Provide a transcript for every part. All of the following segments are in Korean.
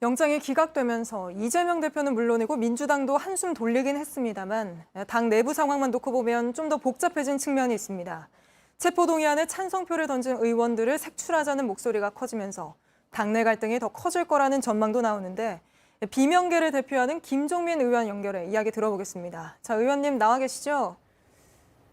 영장이 기각되면서 이재명 대표는 물론이고 민주당도 한숨 돌리긴 했습니다만 당 내부 상황만 놓고 보면 좀 더 복잡해진 측면이 있습니다. 체포동의안에 찬성표를 던진 의원들을 색출하자는 목소리가 커지면서 당내 갈등이 더 커질 거라는 전망도 나오는데 비명계를 대표하는 김종민 의원 연결해 이야기 들어보겠습니다. 자, 의원님 나와 계시죠?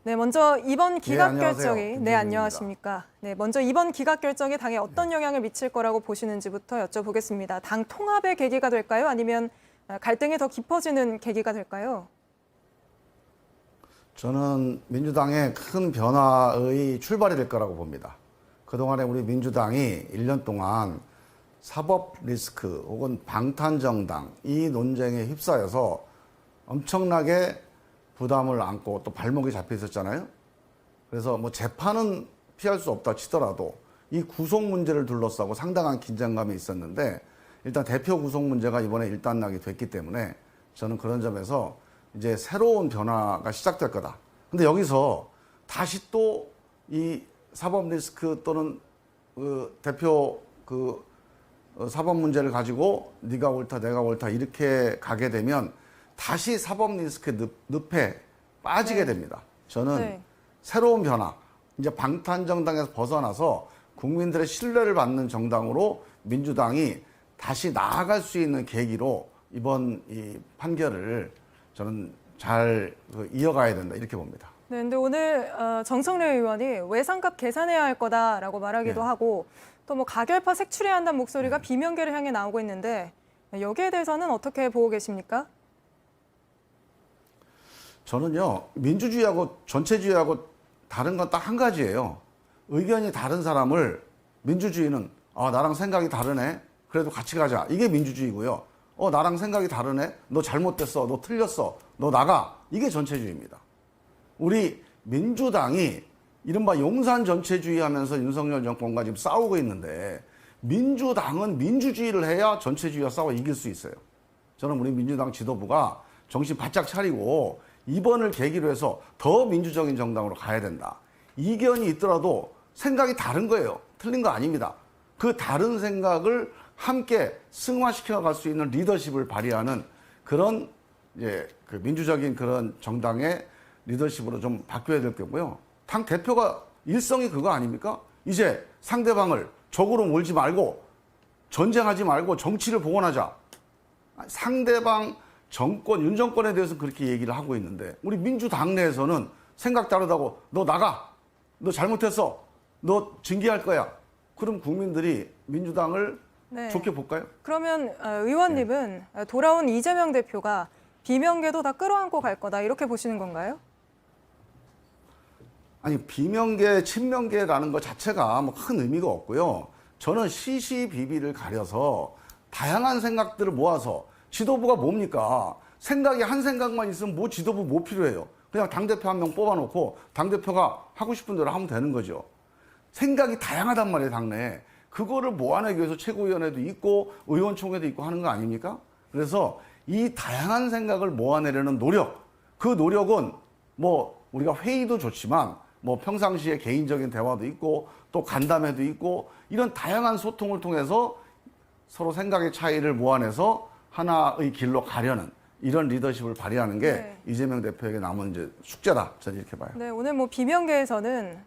네, 먼저 이번 기각 결정이 안녕하십니까? 네, 먼저 이번 기각 결정이 당에 어떤 영향을 미칠 거라고 보시는지부터 여쭤보겠습니다. 당 통합의 계기가 될까요? 아니면 갈등이 더 깊어지는 계기가 될까요? 저는 민주당의 큰 변화의 출발이 될 거라고 봅니다. 그동안에 우리 민주당이 1년 동안 사법 리스크 혹은 방탄정당 이 논쟁에 휩싸여서 엄청나게 부담을 안고 또 발목이 잡혀 있었잖아요. 그래서 뭐 재판은 피할 수 없다 치더라도 이 구속 문제를 둘러싸고 상당한 긴장감이 있었는데 일단 대표 구속 문제가 이번에 일단락이 됐기 때문에 저는 그런 점에서 이제 새로운 변화가 시작될 거다. 근데 여기서 다시 또 이 사법 리스크 또는 대표 사법 문제를 가지고 네가 옳다 내가 옳다 이렇게 가게 되면 다시 사법 리스크 늪에 빠지게 됩니다. 저는 새로운 변화, 이제 방탄정당에서 벗어나서 국민들의 신뢰를 받는 정당으로 민주당이 다시 나아갈 수 있는 계기로 이번 이 판결을 저는 잘 이어가야 된다 이렇게 봅니다. 네, 근데 오늘 정청래 의원이 외상값 계산해야 할 거다라고 말하기도 하고 또 뭐 가결파 색출해야 한다는 목소리가 비명계를 향해 나오고 있는데 여기에 대해서는 어떻게 보고 계십니까? 저는요, 민주주의하고 전체주의하고 다른 건 딱 한 가지예요. 의견이 다른 사람을 민주주의는 나랑 생각이 다르네. 그래도 같이 가자. 이게 민주주의고요. 나랑 생각이 다르네. 너 잘못됐어. 너 틀렸어. 너 나가. 이게 전체주의입니다. 우리 민주당이 이른바 용산 전체주의 하면서 윤석열 정권과 지금 싸우고 있는데 민주당은 민주주의를 해야 전체주의와 싸워 이길 수 있어요. 저는 우리 민주당 지도부가 정신 바짝 차리고 이번을 계기로 해서 더 민주적인 정당으로 가야 된다. 이견이 있더라도 생각이 다른 거예요. 틀린 거 아닙니다. 그 다른 생각을 함께 승화시켜 갈 수 있는 리더십을 발휘하는 그런 그 민주적인 그런 정당의 리더십으로 좀 바뀌어야 될 거고요. 당 대표가 일성이 그거 아닙니까? 이제 상대방을 적으로 몰지 말고 전쟁하지 말고 정치를 복원하자. 상대방 정권, 윤 정권에 대해서 그렇게 얘기를 하고 있는데 우리 민주당 내에서는 생각 다르다고 너 나가. 너 잘못했어. 너 징계할 거야. 그럼 국민들이 민주당을 좋게 볼까요? 그러면 의원님은 돌아온 이재명 대표가 비명계도 다 끌어안고 갈 거다 이렇게 보시는 건가요? 아니 비명계, 친명계라는 것 자체가 뭐 큰 의미가 없고요. 저는 시시비비를 가려서 다양한 생각들을 모아서 지도부가 뭡니까? 생각이 한 생각만 있으면 뭐 지도부 뭐 필요해요? 그냥 당대표 한 명 뽑아놓고 당대표가 하고 싶은 대로 하면 되는 거죠. 생각이 다양하단 말이에요, 당내에. 그거를 모아내기 위해서 최고위원회도 있고 의원총회도 있고 하는 거 아닙니까? 그래서 이 다양한 생각을 모아내려는 노력, 그 노력은 뭐 우리가 회의도 좋지만 뭐 평상시에 개인적인 대화도 있고 또 간담회도 있고 이런 다양한 소통을 통해서 서로 생각의 차이를 모아내서 하나의 길로 가려는 이런 리더십을 발휘하는 게 이재명 대표에게 남은 이제 숙제다. 저는 이렇게 봐요. 네, 오늘 뭐 비명계에서는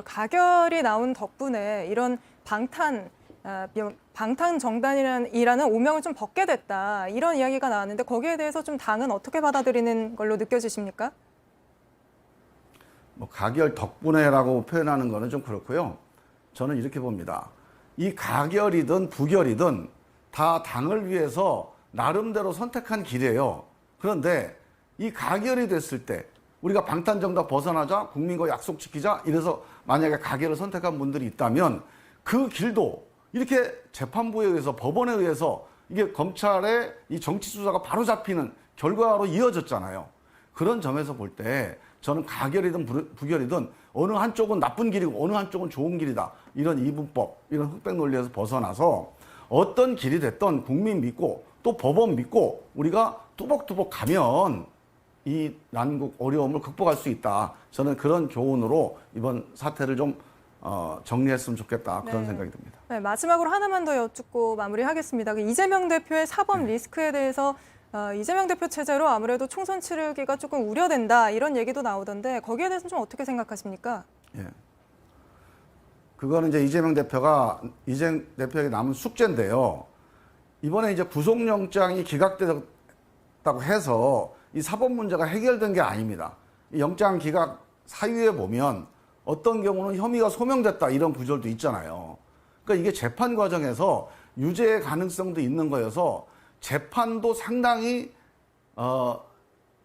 가결이 나온 덕분에 이런 방탄 정당이라는 오명을 좀 벗게 됐다. 이런 이야기가 나왔는데 거기에 대해서 좀 당은 어떻게 받아들이는 걸로 느껴지십니까? 뭐 가결 덕분에라고 표현하는 거는 좀 그렇고요. 저는 이렇게 봅니다. 이 가결이든 부결이든 다 당을 위해서 나름대로 선택한 길이에요. 그런데 이 가결이 됐을 때 우리가 방탄정당 벗어나자 국민과 약속 지키자 이래서 만약에 가결을 선택한 분들이 있다면 그 길도 이렇게 재판부에 의해서 법원에 의해서 이게 검찰의 이 정치 수사가 바로 잡히는 결과로 이어졌잖아요. 그런 점에서 볼 때 저는 가결이든 부결이든 어느 한쪽은 나쁜 길이고 어느 한쪽은 좋은 길이다. 이런 이분법, 이런 흑백 논리에서 벗어나서 어떤 길이 됐던 국민 믿고 또 법원 믿고 우리가 뚜벅뚜벅 가면 이 난국 어려움을 극복할 수 있다. 저는 그런 교훈으로 이번 사태를 좀 정리했으면 좋겠다. 그런 생각이 듭니다. 네, 마지막으로 하나만 더 여쭙고 마무리하겠습니다. 그 이재명 대표의 사법 리스크에 대해서 이재명 대표 체제로 아무래도 총선 치르기가 조금 우려된다 이런 얘기도 나오던데 거기에 대해서는 좀 어떻게 생각하십니까? 예. 그거는 이제 이재명 대표에게 남은 숙제인데요. 이번에 이제 구속영장이 기각됐다고 해서 이 사법 문제가 해결된 게 아닙니다. 이 영장 기각 사유에 보면 어떤 경우는 혐의가 소명됐다 이런 구절도 있잖아요. 그러니까 이게 재판 과정에서 유죄의 가능성도 있는 거여서 재판도 상당히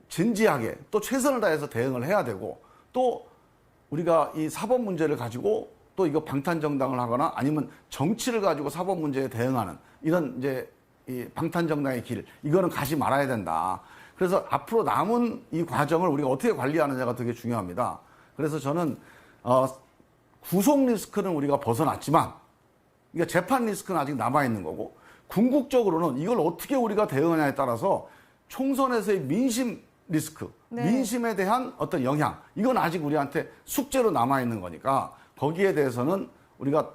진지하게 또 최선을 다해서 대응을 해야 되고 또 우리가 이 사법 문제를 가지고 또 이거 방탄정당을 하거나 아니면 정치를 가지고 사법 문제에 대응하는 이런 이제 이 방탄정당의 길 이거는 가지 말아야 된다. 그래서 앞으로 남은 이 과정을 우리가 어떻게 관리하느냐가 되게 중요합니다. 그래서 저는 구속 리스크는 우리가 벗어났지만 그러니까 재판 리스크는 아직 남아 있는 거고 궁극적으로는 이걸 어떻게 우리가 대응하냐에 따라서 총선에서의 민심 리스크, 네. 민심에 대한 어떤 영향 이건 아직 우리한테 숙제로 남아 있는 거니까 거기에 대해서는 우리가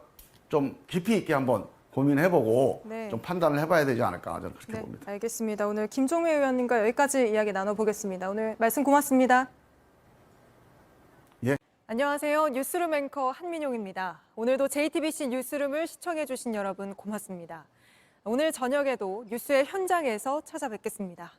좀 깊이 있게 한번 고민해보고 네. 좀 판단을 해봐야 되지 않을까 저는 그렇게 네, 봅니다. 알겠습니다. 오늘 김종회 의원님과 여기까지 이야기 나눠보겠습니다. 오늘 말씀 고맙습니다. 예. 안녕하세요. 뉴스룸 앵커 한민용입니다. 오늘도 JTBC 뉴스룸을 시청해주신 여러분 고맙습니다. 오늘 저녁에도 뉴스의 현장에서 찾아뵙겠습니다.